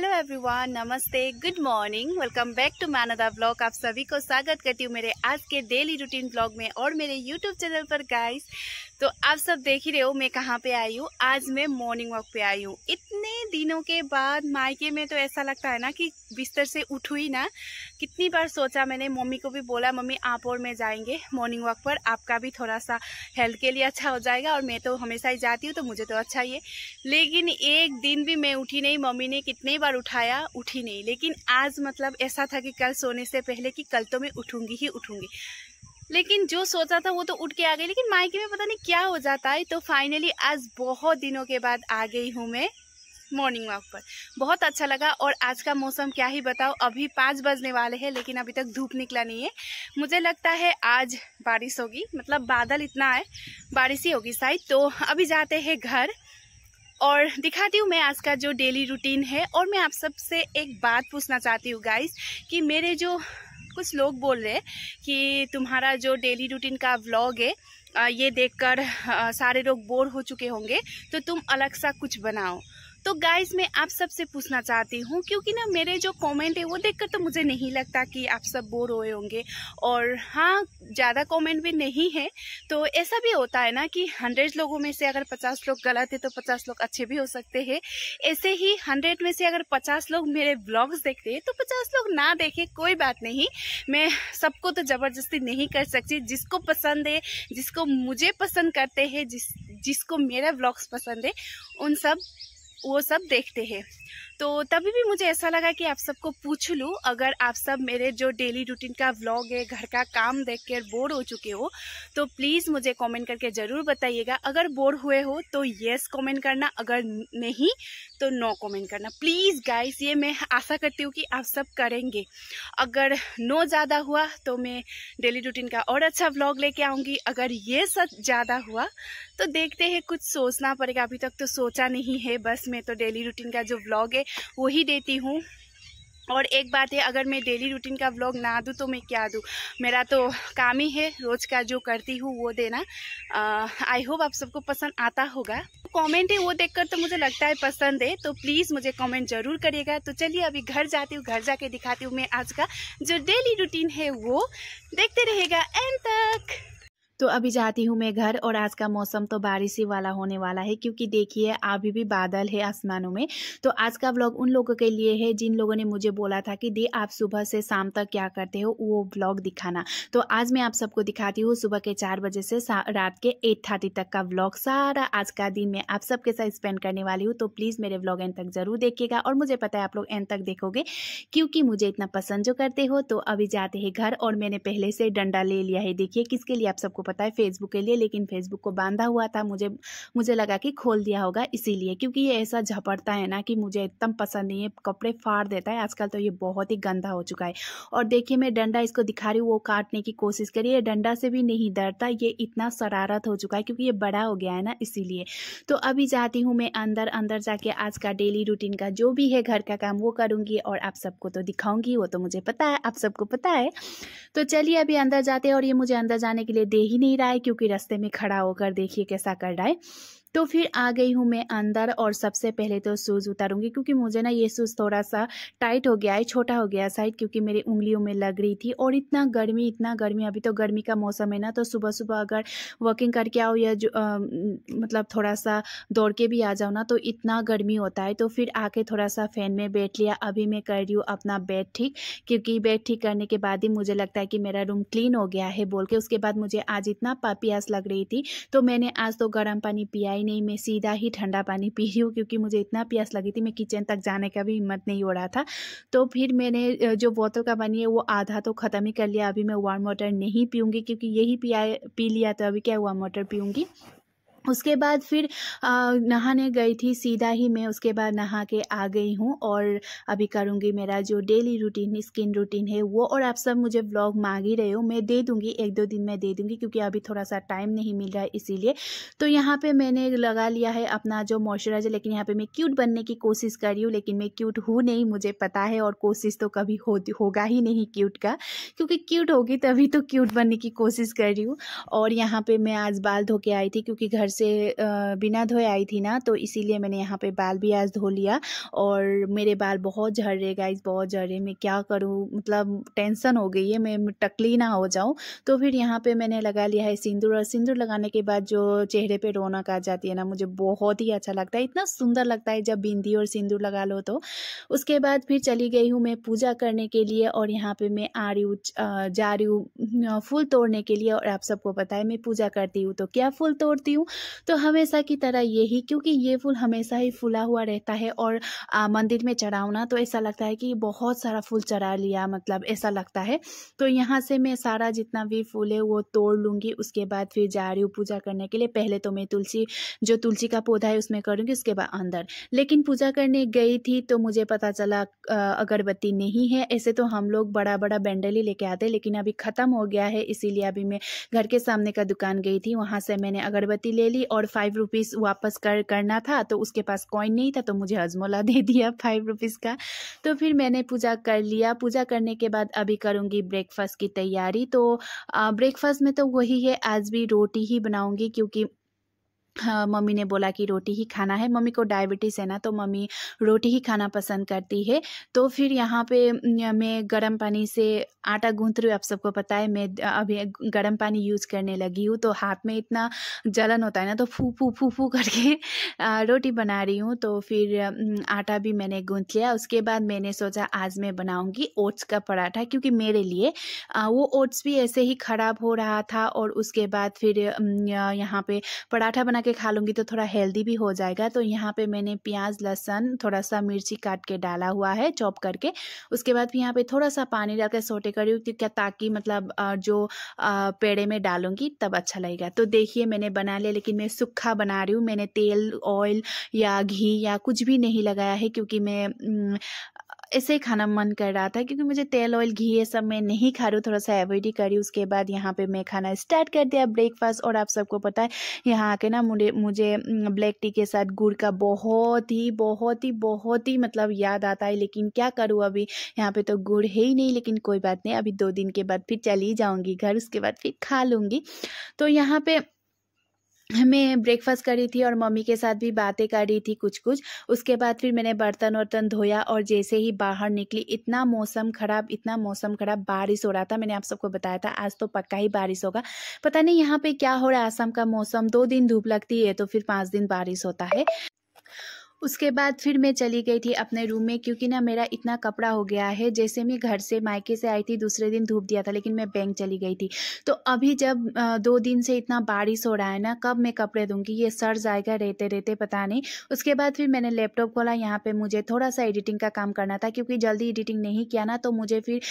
Hello everyone, नमस्ते, good morning, welcome back to मानदा blog. आप सभी को स्वागत करती हूँ मेरे आज के डेली रूटीन ब्लॉग में और मेरे यूट्यूब चैनल पर गाइस। तो आप सब देख ही रहे हो मैं कहाँ पे आई हूँ। आज मैं मॉर्निंग वॉक पे आई हूँ इतने दिनों के बाद। मायके में तो ऐसा लगता है ना कि बिस्तर से उठू ही ना। कितनी बार सोचा मैंने, मम्मी को भी बोला मम्मी आप और मैं जाएंगे मॉर्निंग वॉक पर, आपका भी थोड़ा सा हेल्थ के लिए अच्छा हो जाएगा और मैं तो हमेशा ही जाती हूँ तो मुझे तो अच्छा ही है। लेकिन एक दिन भी मैं उठी नहीं। मम्मी ने कितनी बार उठाया, उठी नहीं। लेकिन आज मतलब ऐसा था कि कल सोने से पहले कि कल तो मैं उठूंगी ही उठूंगी। लेकिन जो सोचा था वो तो उठ के आ गई, लेकिन मायके में पता नहीं क्या हो जाता है। तो फाइनली आज बहुत दिनों के बाद आ गई हूँ मैं मॉर्निंग वॉक पर। बहुत अच्छा लगा। और आज का मौसम क्या ही बताओ, अभी 5 बजने वाले हैं लेकिन अभी तक धूप निकला नहीं है। मुझे लगता है आज बारिश होगी, मतलब बादल इतना है, बारिश ही होगी शायद। तो अभी जाते हैं घर और दिखाती हूँ मैं आज का जो डेली रूटीन है। और मैं आप सबसे एक बात पूछना चाहती हूँ गाइस, कि मेरे जो कुछ लोग बोल रहे हैं कि तुम्हारा जो डेली रूटीन का व्लॉग है ये देखकर सारे लोग बोर हो चुके होंगे, तो तुम अलग सा कुछ बनाओ। तो गाइस मैं आप सबसे पूछना चाहती हूँ, क्योंकि ना मेरे जो कमेंट है वो देखकर तो मुझे नहीं लगता कि आप सब बोर हुए होंगे। और हाँ, ज़्यादा कमेंट भी नहीं है। तो ऐसा भी होता है ना कि 100 लोगों में से अगर 50 लोग गलत है तो 50 लोग अच्छे भी हो सकते हैं। ऐसे ही 100 में से अगर 50 लोग मेरे ब्लॉग्स देखते हैं तो 50 लोग ना देखे, कोई बात नहीं। मैं सबको तो ज़बरदस्ती नहीं कर सकती। जिसको पसंद है, जिसको मुझे पसंद करते हैं, जिसको मेरा ब्लॉग्स पसंद है, वो सब देखते हैं। तो तभी भी मुझे ऐसा लगा कि आप सबको पूछ लूँ। अगर आप सब मेरे जो डेली रूटीन का व्लॉग है, घर का काम देखकर बोर हो चुके हो तो प्लीज़ मुझे कमेंट करके ज़रूर बताइएगा। अगर बोर हुए हो तो येस कमेंट करना, अगर नहीं तो नो कमेंट करना प्लीज़ गाइस। ये मैं आशा करती हूँ कि आप सब करेंगे। अगर नो ज़्यादा हुआ तो मैं डेली रूटीन का और अच्छा व्लॉग लेके आऊँगी। अगर ये सब ज़्यादा हुआ तो देखते हैं, कुछ सोचना पड़ेगा। अभी तक तो सोचा नहीं है, बस मैं तो डेली रूटीन का जो व्लॉग है वही देती हूँ। और एक बात है, अगर मैं डेली रूटीन का व्लॉग ना दूँ तो मैं क्या दूँ। मेरा तो काम ही है रोज़ का जो करती हूँ वो देना। आई होप आप सबको पसंद आता होगा। कमेंट है वो देखकर तो मुझे लगता है पसंद है, तो प्लीज़ मुझे कमेंट ज़रूर करिएगा। तो चलिए अभी घर जाती हूँ, घर जाके दिखाती हूँ मैं आज का जो डेली रूटीन है वो। देखते रहिएगा एंड तक। तो अभी जाती हूँ मैं घर और आज का मौसम तो बारिश ही वाला होने वाला है, क्योंकि देखिए अभी भी बादल है आसमानों में। तो आज का व्लॉग उन लोगों के लिए है जिन लोगों ने मुझे बोला था कि दी आप सुबह से शाम तक क्या करते हो, वो व्लॉग दिखाना। तो आज मैं आप सबको दिखाती हूँ सुबह के 4 बजे से रात के 8:30 तक का व्लॉग। सारा आज का दिन मैं आप सबके साथ स्पेंड करने वाली हूँ। तो प्लीज़ मेरे व्लॉग एंड तक ज़रूर देखिएगा। और मुझे पता है आप लोग एंड तक देखोगे क्योंकि मुझे इतना पसंद जो करते हो। तो अभी जाते हैं घर और मैंने पहले से डंडा ले लिया है। देखिए किसके लिए, आप सबको पता है फेसबुक के लिए, लेकिन फेसबुक को बांधा हुआ था। मुझे लगा कि खोल दिया होगा इसीलिए, क्योंकि ये ऐसा झपटता है ना कि मुझे एकदम पसंद नहीं है, कपड़े फाड़ देता है। आजकल तो ये बहुत ही गंदा हो चुका है। और देखिए मैं डंडा इसको दिखा रही हूँ, वो काटने की कोशिश करिए। ये डंडा से भी नहीं डरता, ये इतना शरारत हो चुका है क्योंकि ये बड़ा हो गया है ना, इसीलिए। तो अभी जाती हूँ मैं अंदर जाके आज का डेली रूटीन का जो भी है घर का काम वो करूँगी और आप सबको तो दिखाऊंगी, वो तो मुझे पता है, आप सबको पता है। तो चलिए अभी अंदर जाते हैं। और ये मुझे अंदर जाने के लिए दे ही नहीं रहा है, क्योंकि रास्ते में खड़ा होकर देखिए कैसा कर रहा है। तो फिर आ गई हूँ मैं अंदर और सबसे पहले तो शूज़ उतारूंगी, क्योंकि मुझे ना ये शूज़ थोड़ा सा टाइट हो गया है, छोटा हो गया है शायद, क्योंकि मेरी उंगलियों में लग रही थी। और इतना गर्मी, अभी तो गर्मी का मौसम है ना, तो सुबह सुबह अगर वॉकिंग करके आओ या जो मतलब थोड़ा सा दौड़ के भी आ जाओ ना, तो इतना गर्मी होता है। तो फिर आके थोड़ा सा फैन में बैठ लिया। अभी मैं कर रही हूँ अपना बेड ठीक, क्योंकि बेड ठीक करने के बाद ही मुझे लगता है कि मेरा रूम क्लीन हो गया है बोल के। उसके बाद मुझे आज इतना प्यास लग रही थी, तो मैंने आज तो गर्म पानी पिया नहीं, मैं सीधा ही ठंडा पानी पी रही हूँ, क्योंकि मुझे इतना प्यास लगी थी, मैं किचन तक जाने का भी हिम्मत नहीं हो रहा था। तो फिर मैंने जो बोतल का पानी है वो आधा तो ख़त्म ही कर लिया। अभी मैं वार्म वाटर नहीं पीऊँगी, क्योंकि यही पी लिया, तो अभी क्या वार्म वाटर पीऊँगी। उसके बाद फिर नहाने गई थी सीधा ही मैं। उसके बाद नहा के आ गई हूँ और अभी करूँगी मेरा जो डेली रूटीन स्किन रूटीन है वो। और आप सब मुझे व्लॉग मांग ही रहे हो, मैं दे दूँगी, 1-2 दिन में दे दूँगी, क्योंकि अभी थोड़ा सा टाइम नहीं मिल रहा है इसीलिए। तो यहाँ पे मैंने लगा लिया है अपना जो मॉइस्चराइजर, लेकिन यहाँ पे मैं क्यूट बनने की कोशिश कर रही हूँ, लेकिन मैं क्यूट हूँ नहीं, मुझे पता है। और कोशिश तो कभी होगा ही नहीं क्यूट का, क्योंकि क्यूट होगी तभी तो क्यूट बनने की कोशिश कर रही हूँ। और यहाँ पर मैं आज बाल धो के आई थी, क्योंकि घर से बिना धोए आई थी ना, तो इसीलिए मैंने यहाँ पे बाल भी आज धो लिया। और मेरे बाल बहुत झड़ रहे गाइस, बहुत झड़ रहे। मैं क्या करूँ, मतलब टेंशन हो गई है, मैं टकली ना हो जाऊँ। तो फिर यहाँ पे मैंने लगा लिया है सिंदूर, और सिंदूर लगाने के बाद जो चेहरे पे रौनक आ जाती है ना, मुझे बहुत ही अच्छा लगता है। इतना सुंदर लगता है जब बिंदी और सिंदूर लगा लो तो। उसके बाद फिर चली गई हूँ मैं पूजा करने के लिए, और यहाँ पे मैं आ रही हूँ जा रही हूँ फूल तोड़ने के लिए। और आप सबको पता है मैं पूजा करती हूँ तो क्या फूल तोड़ती हूँ, तो हमेशा की तरह यही, क्योंकि ये फूल हमेशा ही फूला हुआ रहता है। और मंदिर में चढ़ाऊँ ना तो ऐसा लगता है कि बहुत सारा फूल चढ़ा लिया, मतलब ऐसा लगता है। तो यहाँ से मैं सारा जितना भी फूल है वो तोड़ लूँगी। उसके बाद फिर जा रही हूँ पूजा करने के लिए। पहले तो मैं तुलसी का पौधा है उसमें करूँगी, उसके बाद अंदर। लेकिन पूजा करने गई थी तो मुझे पता चला अगरबत्ती नहीं है। ऐसे तो हम लोग बड़ा बड़ा बैंडल ही लेके आते, लेकिन अभी ख़त्म हो गया है, इसीलिए अभी मैं घर के सामने का दुकान गई थी, वहाँ से मैंने अगरबत्ती ले ली। और 5 रुपीज़ वापस करना था, तो उसके पास कॉइन नहीं था, तो मुझे हजमोला दे दिया 5 रुपीज़ का। तो फिर मैंने पूजा कर लिया। पूजा करने के बाद अभी करूँगी ब्रेकफास्ट की तैयारी। तो ब्रेकफास्ट में तो वही है, आज भी रोटी ही बनाऊँगी, क्योंकि हाँ, मम्मी ने बोला कि रोटी ही खाना है। मम्मी को डायबिटीज़ है ना, तो मम्मी रोटी ही खाना पसंद करती है। तो फिर यहाँ पे मैं गर्म पानी से आटा गूँथ रही हूँ। आप सबको पता है मैं अभी गर्म पानी यूज़ करने लगी हूँ, तो हाथ में इतना जलन होता है ना, तो फू फू फू फू करके रोटी बना रही हूँ। तो फिर आटा भी मैंने गूँथ लिया। उसके बाद मैंने सोचा आज मैं बनाऊँगी ओट्स का पराठा, क्योंकि मेरे लिए वो ओट्स भी ऐसे ही ख़राब हो रहा था। और उसके बाद फिर यहाँ पे पराठा बना के खा लूँगी तो थोड़ा हेल्दी भी हो जाएगा। तो यहाँ पे मैंने प्याज, लहसुन, थोड़ा सा मिर्ची काट के डाला हुआ है चॉप करके। उसके बाद फिर यहाँ पे थोड़ा सा पानी डाल के सोटे कर रही हूँ, क्या ताकि मतलब जो पेड़े में डालूंगी तब अच्छा लगेगा। तो देखिए मैंने बना लिया, लेकिन मैं सूखा बना रही हूँ। मैंने तेल, ऑयल या घी या कुछ भी नहीं लगाया है, क्योंकि मैं ऐसे ही खाना मन कर रहा था, क्योंकि मुझे तेल, ऑयल, घी ये सब मैं नहीं खा रही हूँ, थोड़ा सा अवॉइड ही कर रही हूँ। उसके बाद यहाँ पे मैं खाना स्टार्ट कर दिया, ब्रेकफास्ट। और आप सबको पता है यहाँ आके ना मुझे ब्लैक टी के साथ गुड़ का बहुत ही मतलब याद आता है। लेकिन क्या करूँ, अभी यहाँ पे तो गुड़ है ही नहीं। लेकिन कोई बात नहीं, अभी 2 दिन के बाद फिर चली जाऊँगी घर, उसके बाद फिर खा लूँगी। तो यहाँ पे मैं ब्रेकफास्ट कर रही थी और मम्मी के साथ भी बातें कर रही थी कुछ कुछ। उसके बाद फिर मैंने बर्तन वर्तन धोया, और जैसे ही बाहर निकली इतना मौसम ख़राब, बारिश हो रहा था। मैंने आप सबको बताया था आज तो पक्का ही बारिश होगा। पता नहीं यहाँ पे क्या हो रहा है, असम का मौसम 2 दिन धूप लगती है तो फिर 5 दिन बारिश होता है। उसके बाद फिर मैं चली गई थी अपने रूम में, क्योंकि ना मेरा इतना कपड़ा हो गया है। जैसे मैं घर से मायके से आई थी दूसरे दिन धूप दिया था, लेकिन मैं बैंक चली गई थी। तो अभी जब 2 दिन से इतना बारिश हो रहा है ना, कब मैं कपड़े दूंगी, ये सड़ जाएगा रहते रहते पता नहीं। उसके बाद फिर मैंने लैपटॉप खोला। यहाँ पे मुझे थोड़ा सा एडिटिंग का काम करना था, क्योंकि जल्दी एडिटिंग नहीं किया ना तो मुझे फिर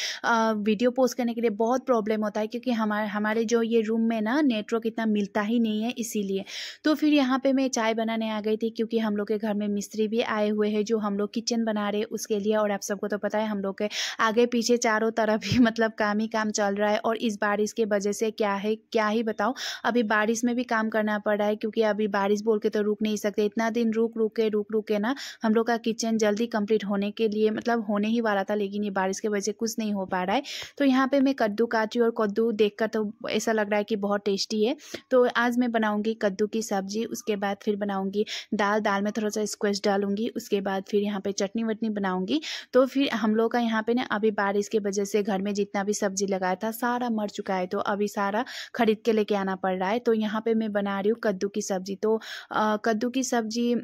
वीडियो पोस्ट करने के लिए बहुत प्रॉब्लम होता है, क्योंकि हमारे जो ये रूम में ना नेटवर्क इतना मिलता ही नहीं है, इसीलिए। तो फिर यहाँ पे मैं चाय बनाने आ गई थी, क्योंकि हम लोग के घर में मिस्त्री भी आए हुए हैं जो हम लोग किचन बना रहे हैं उसके लिए। और आप सबको तो पता है हम लोग के आगे पीछे चारों तरफ ही मतलब काम ही काम चल रहा है। और इस बारिश के वजह से क्या ही बताऊं, अभी बारिश में भी काम करना पड़ रहा है, क्योंकि अभी बारिश बोल के तो रुक नहीं सकते। इतना दिन रुक के ना हम लोग का किचन जल्दी कंप्लीट होने के लिए मतलब होने ही वाला था, लेकिन ये बारिश की वजह से कुछ नहीं हो पा रहा है। तो यहाँ पे मैं कद्दू काटी, और कद्दू देखकर तो ऐसा लग रहा है कि बहुत टेस्टी है। तो आज मैं बनाऊंगी कद्दू की सब्जी। उसके बाद फिर बनाऊंगी दाल में थोड़ा सा स्क्वैश डालूंगी। उसके बाद फिर यहाँ पे चटनी वटनी बनाऊंगी। तो फिर हम लोग का यहाँ पे ना अभी बारिश की वजह से घर में जितना भी सब्जी लगाया था सारा मर चुका है, तो अभी सारा खरीद के लेके आना पड़ रहा है। तो यहाँ पे मैं बना रही हूँ कद्दू की सब्जी। तो कद्दू की सब्जी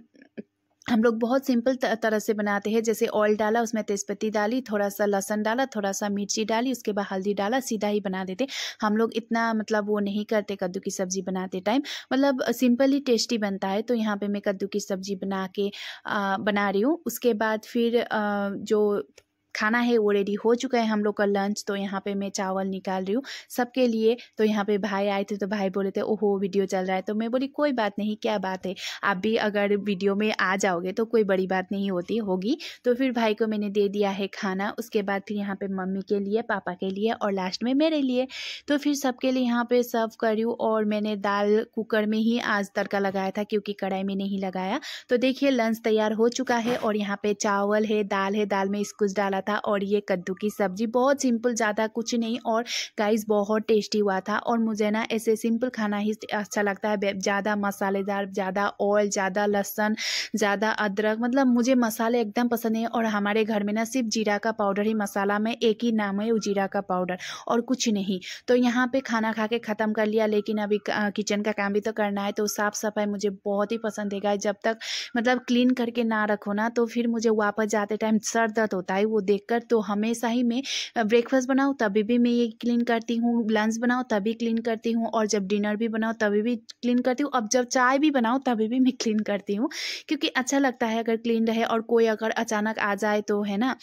हम लोग बहुत सिंपल तरह से बनाते हैं। जैसे ऑयल डाला, उसमें तेजपत्ती डाली, थोड़ा सा लहसुन डाला, थोड़ा सा मिर्ची डाली, उसके बाद हल्दी डाला, सीधा ही बना देते। हम लोग इतना मतलब वो नहीं करते कद्दू की सब्जी बनाते टाइम, मतलब सिंपल ही टेस्टी बनता है। तो यहाँ पे मैं कद्दू की सब्जी बना रही हूँ। उसके बाद फिर जो खाना है वो रेडी हो चुका है हम लोग का लंच। तो यहाँ पे मैं चावल निकाल रही हूँ सबके लिए। तो यहाँ पे भाई आए थे तो भाई बोले थे ओहो वीडियो चल रहा है। तो मैं बोली कोई बात नहीं, क्या बात है, आप भी अगर वीडियो में आ जाओगे तो कोई बड़ी बात नहीं होगी। तो फिर भाई को मैंने दे दिया है खाना। उसके बाद फिर यहाँ पे मम्मी के लिए, पापा के लिए और लास्ट में मेरे लिए। तो फिर सबके लिए यहाँ पे सर्व कर रही हूँ। और मैंने दाल कुकर में ही आज तड़का लगाया था, क्योंकि कढ़ाई में नहीं लगाया। तो देखिए लंच तैयार हो चुका है। और यहाँ पे चावल है, दाल में कुछ डाला था और ये कद्दू की सब्ज़ी बहुत सिंपल, ज़्यादा कुछ नहीं और गाइस बहुत टेस्टी हुआ था। और मुझे ना ऐसे सिंपल खाना ही अच्छा लगता है, ज़्यादा मसालेदार, ज़्यादा ऑयल, ज़्यादा लहसुन, ज़्यादा अदरक, मतलब मुझे मसाले एकदम पसंद नहीं है। और हमारे घर में ना सिर्फ जीरा का पाउडर ही मसाला में एक ही नाम है, वो जीरा का पाउडर और कुछ नहीं। तो यहाँ पे खाना खा के ख़त्म कर लिया, लेकिन अभी किचन का काम भी तो करना है। तो साफ़ सफाई मुझे बहुत ही पसंद है गाइस। जब तक मतलब क्लीन करके ना रखो ना तो फिर मुझे वापस जाते टाइम सर दर्द होता है वो देखकर। तो हमेशा ही मैं ब्रेकफास्ट बनाऊँ तभी भी मैं ये क्लीन करती हूँ, लंच बनाऊँ तभी क्लीन करती हूँ, और जब डिनर भी बनाऊँ तभी भी क्लीन करती हूँ। अब जब चाय भी बनाऊँ तभी भी मैं क्लीन करती हूँ, क्योंकि अच्छा लगता है अगर क्लीन रहे। और कोई अगर अचानक आ जाए तो है ना,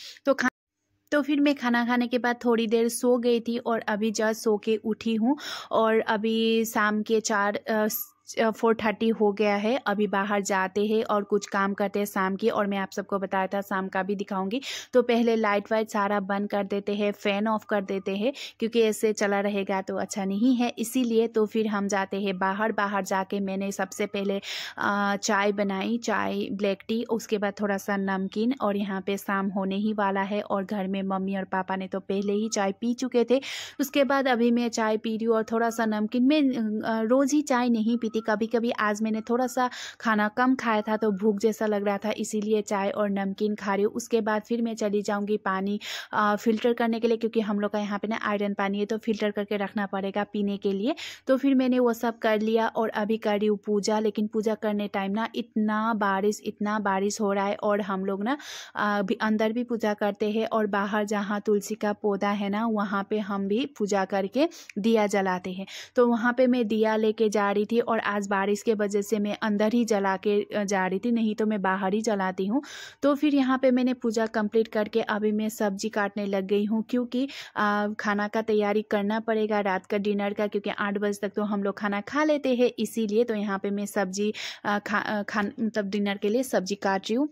तो फिर मैं खाना खाने के बाद थोड़ी देर सो गई थी और अभी जस्ट सो के उठी हूँ। और अभी शाम के 4:30 हो गया है। अभी बाहर जाते हैं और कुछ काम करते हैं शाम की, और मैं आप सबको बताया था शाम का भी दिखाऊंगी। तो पहले लाइट वाइट सारा बंद कर देते हैं, फ़ैन ऑफ कर देते हैं, क्योंकि ऐसे चला रहेगा तो अच्छा नहीं है, इसीलिए। तो फिर हम जाते हैं बाहर जाके मैंने सबसे पहले चाय बनाई, चाय ब्लैक टी, उसके बाद थोड़ा सा नमकीन। और यहाँ पे शाम होने ही वाला है और घर में मम्मी और पापा ने तो पहले ही चाय पी चुके थे। उसके बाद अभी मैं चाय पी रही हूँ और थोड़ा सा नमकीन। मैं रोज़ ही चाय नहीं पीती, कभी कभी आज मैंने थोड़ा सा खाना कम खाया था तो भूख जैसा लग रहा था, इसीलिए चाय और नमकीन खा रही हूँ। उसके बाद फिर मैं चली जाऊँगी पानी फ़िल्टर करने के लिए, क्योंकि हम लोग का यहाँ पे ना आयरन पानी है तो फ़िल्टर करके रखना पड़ेगा पीने के लिए। तो फिर मैंने वो सब कर लिया और अभी कर रही हूँ पूजा। लेकिन पूजा करने टाइम ना इतना बारिश हो रहा है, और हम लोग ना भी अंदर भी पूजा करते हैं और बाहर जहाँ तुलसी का पौधा है ना वहाँ पे हम भी पूजा करके दिया जलाते हैं। तो वहाँ पे मैं दिया लेके जा रही थी, और आज बारिश के वजह से मैं अंदर ही जला के जा रही थी, नहीं तो मैं बाहर ही जलाती हूँ। तो फिर यहाँ पे मैंने पूजा कंप्लीट करके अभी मैं सब्जी काटने लग गई हूँ, क्योंकि खाना का तैयारी करना पड़ेगा रात का डिनर का, क्योंकि 8 बजे तक तो हम लोग खाना खा लेते हैं, इसीलिए। तो यहाँ पे मैं सब्जी मतलब डिनर के लिए सब्जी काट रही हूँ,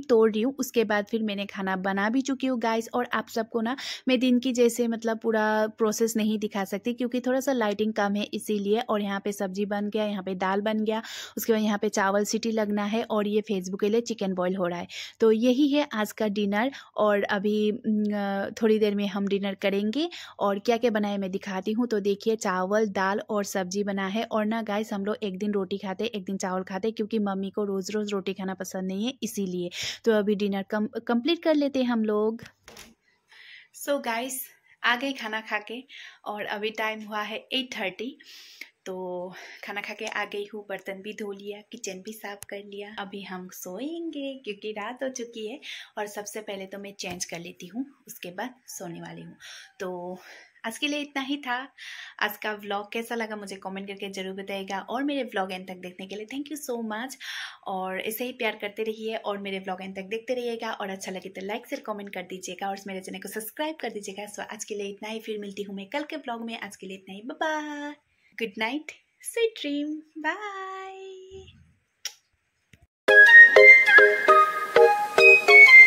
तोड़ रही हूँ। उसके बाद फिर मैंने खाना बना भी चुकी हूँ गाइस। और आप सबको ना मैं दिन की जैसे मतलब पूरा प्रोसेस नहीं दिखा सकती, क्योंकि थोड़ा सा लाइटिंग कम है, इसीलिए। और यहाँ पे सब्जी बन गया, यहाँ पे दाल बन गया, उसके बाद यहाँ पे चावल सीटी लगना है, और ये फेसबुक के लिए चिकन बॉईल हो रहा है। तो यही है आज का डिनर। और अभी थोड़ी देर में हम डिनर करेंगे, और क्या क्या बनाए मैं दिखाती हूँ। तो देखिए, चावल, दाल और सब्जी बना है। और ना गाइस, हम लोग एक दिन रोटी खाते, एक दिन चावल खाते, क्योंकि मम्मी को रोज़ रोज़ रोटी खाना पसंद नहीं है, इसीलिए। तो अभी डिनर कंप्लीट कर लेते हैं हम लोग। सो गाइस, आ गए खाना खा के, और अभी टाइम हुआ है 8:30। तो खाना खा के आ गई हूँ, बर्तन भी धो लिया, किचन भी साफ कर लिया। अभी हम सोएंगे क्योंकि रात हो चुकी है। और सबसे पहले तो मैं चेंज कर लेती हूँ, उसके बाद सोने वाली हूँ। तो आज के लिए इतना ही था। आज का व्लॉग कैसा लगा मुझे कमेंट करके ज़रूर बताइएगा, और मेरे व्लॉग एंड तक देखने के लिए थैंक यू सो मच। और ऐसे ही प्यार करते रहिए और मेरे व्लॉग एंड तक देखते रहिएगा, और अच्छा लगे तो लाइक शेयर कमेंट कर दीजिएगा, और मेरे चैनल को सब्सक्राइब कर दीजिएगा। सो आज के लिए इतना ही, फिर मिलती हूँ मैं कल के व्लॉग में। आज के लिए इतना ही, bye bye, good night, sweet dream, bye.